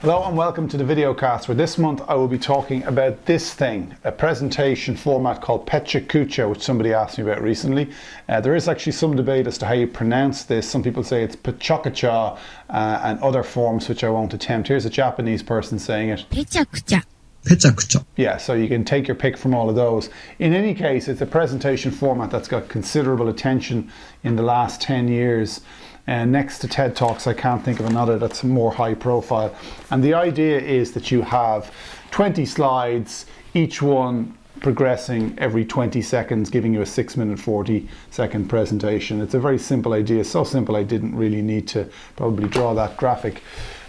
Hello and welcome to the videocast, where this month I will be talking about this thing, a presentation format called Pecha Kucha, which somebody asked me about recently. There is actually some debate as to how you pronounce this. Some people say it's Pecha Kucha and other forms which I won't attempt. Here's a Japanese person saying it. Pecha Kucha. Pecha Kucha. Yeah, so you can take your pick from all of those. In any case, it's a presentation format that's got considerable attention in the last 10 years. Next to TED Talks, I can't think of another that's more high profile. And the idea is that you have 20 slides, each one progressing every 20 seconds, giving you a 6-minute, 40-second presentation. It's a very simple idea, so simple I didn't really need to probably draw that graphic.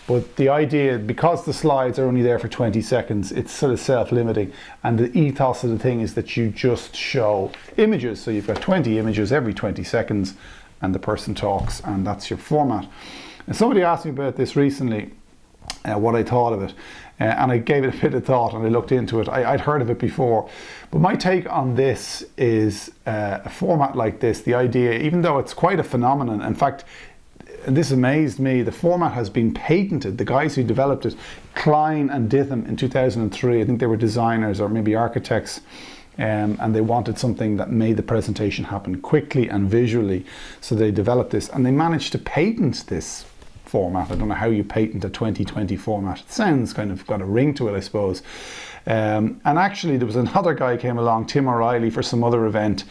But the idea, because the slides are only there for 20 seconds, it's sort of self-limiting. And the ethos of the thing is that you just show images. So you've got 20 images every 20 seconds, and the person talks, and that's your format. And somebody asked me about this recently, what I thought of it, and I gave it a bit of thought and I looked into it. I'd heard of it before, but my take on this is a format like this, the idea, even though it's quite a phenomenon, in fact, and this amazed me, the format has been patented. The guys who developed it, Klein and Ditham in 2003, I think they were designers or maybe architects, and they wanted something that made the presentation happen quickly and visually. So they developed this and they managed to patent this format. I don't know how you patent a 2020 format. It sounds kind of got a ring to it, I suppose. And actually there was another guy came along, Tim O'Reilly, for some other event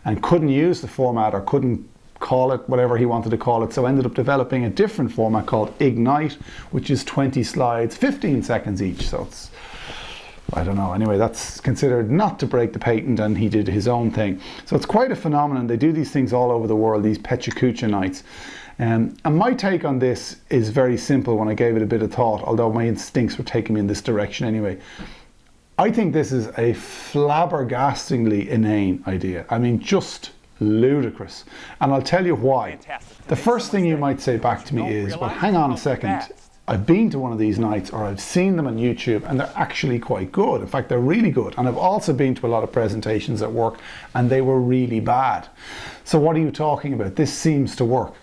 and couldn't use the format or couldn't call it whatever he wanted to call it, so ended up developing a different format called Ignite, which is 20 slides, 15 seconds each. So it's, I don't know, anyway, that's considered not to break the patent, and he did his own thing. So it's quite a phenomenon. They do these things all over the world, these Pecha Kucha nights. And my take on this is very simple when I gave it a bit of thought, although my instincts were taking me in this direction anyway. I think this is a flabbergastingly inane idea. I mean, just ludicrous. And I'll tell you why. The first thing you might say back to me is, well, hang on a second. I've been to one of these nights, or I've seen them on YouTube, and they're actually quite good. In fact, they're really good. And I've also been to a lot of presentations at work, and they were really bad. So what are you talking about? This seems to work.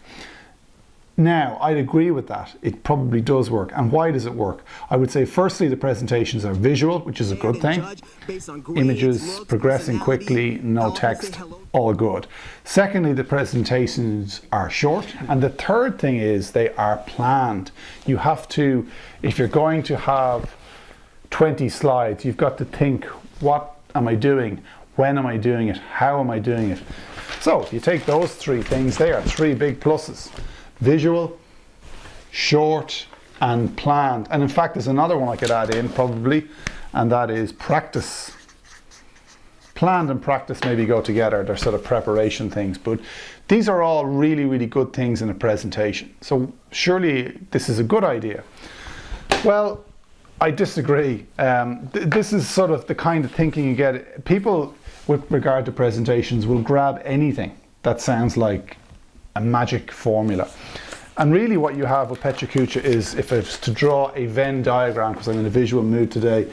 Now, I'd agree with that. It probably does work. And why does it work? I would say, firstly, the presentations are visual, which is a good thing. Images progressing quickly, no text, all good. Secondly, the presentations are short. And the third thing is they are planned. You have to, if you're going to have 20 slides, you've got to think, what am I doing? When am I doing it? How am I doing it? So if you take those three things, they are three big pluses. Visual, short, and planned. And in fact, there's another one I could add in probably, and that is practice. Planned and practice maybe go together. They're sort of preparation things, but these are all really, really good things in a presentation. So surely this is a good idea. Well, I disagree. This is sort of the kind of thinking you get. People with regard to presentations will grab anything that sounds like a magic formula. And really what you have with Pecha Kucha is, if I was to draw a Venn diagram, because I'm in a visual mood today,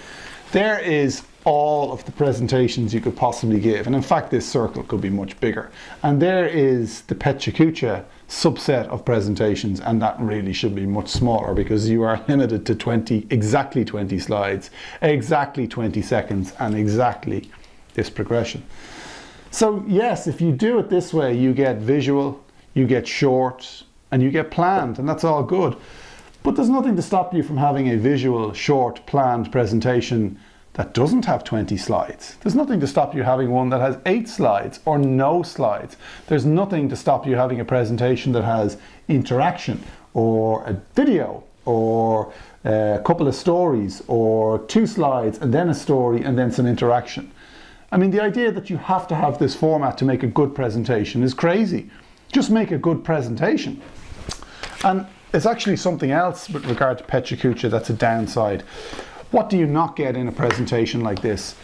there is all of the presentations you could possibly give. And in fact, this circle could be much bigger. And there is the Pecha Kucha subset of presentations, and that really should be much smaller because you are limited to exactly 20 slides, exactly 20 seconds, and exactly this progression. So yes, if you do it this way, you get visual, you get short, and you get planned, and that's all good. But there's nothing to stop you from having a visual, short, planned presentation that doesn't have 20 slides. There's nothing to stop you having one that has 8 slides or no slides. There's nothing to stop you having a presentation that has interaction or a video or a couple of stories or 2 slides and then a story and then some interaction. I mean, the idea that you have to have this format to make a good presentation is crazy. Just make a good presentation. And it's actually something else with regard to Pecha Kucha that's a downside. What do you not get in a presentation like this?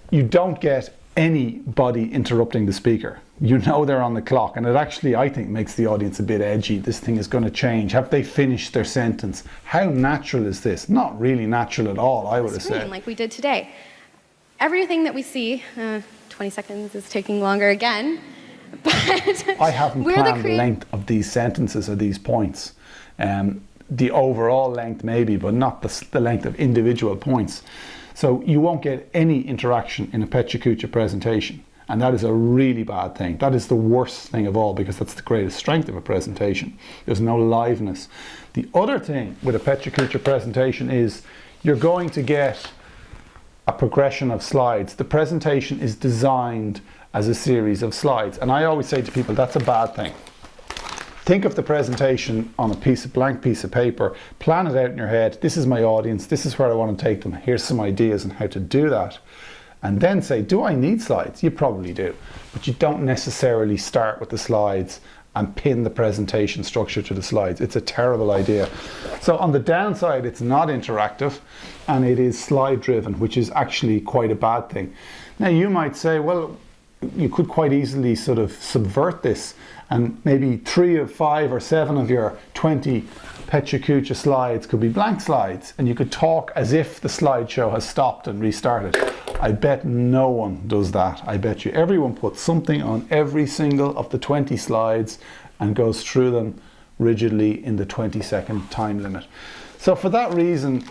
You don't get anybody interrupting the speaker. You know they're on the clock, and it actually, I think, makes the audience a bit edgy. This thing is going to change. Have they finished their sentence? How natural is this? Not really natural at all, I would have said. Like we did today. Everything that we see, 20 seconds is taking longer again. But I haven't planned the length of these sentences or these points. the overall length maybe, but not the length of individual points. So you won't get any interaction in a Pecha Kucha presentation. And that is a really bad thing. That is the worst thing of all, because that's the greatest strength of a presentation. There's no liveness. The other thing with a Pecha Kucha presentation is you're going to get a progression of slides. The presentation is designed as a series of slides. And I always say to people, that's a bad thing. Think of the presentation on a blank piece of paper, plan it out in your head. This is my audience, this is where I want to take them. Here's some ideas on how to do that. And then say, do I need slides? You probably do, but you don't necessarily start with the slides and pin the presentation structure to the slides. It's a terrible idea. So on the downside, it's not interactive and it is slide driven, which is actually quite a bad thing. Now you might say, well, you could quite easily sort of subvert this, and maybe 3 or 5 or 7 of your 20 Pecha Kucha slides could be blank slides, and you could talk as if the slideshow has stopped and restarted. I bet no one does that. I bet you everyone puts something on every single of the 20 slides and goes through them rigidly in the 20-second time limit. So for that reason,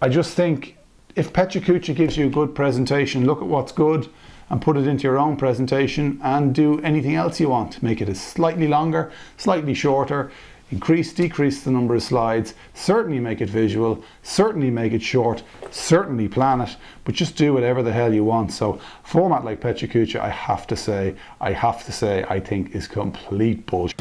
I just think if Pecha Kucha gives you a good presentation, look at what's good and put it into your own presentation, and do anything else you want. Make it a slightly longer, slightly shorter, increase, decrease the number of slides, certainly make it visual, certainly make it short, certainly plan it, but just do whatever the hell you want. So format like Pecha Kucha, I have to say, I think is complete bullshit.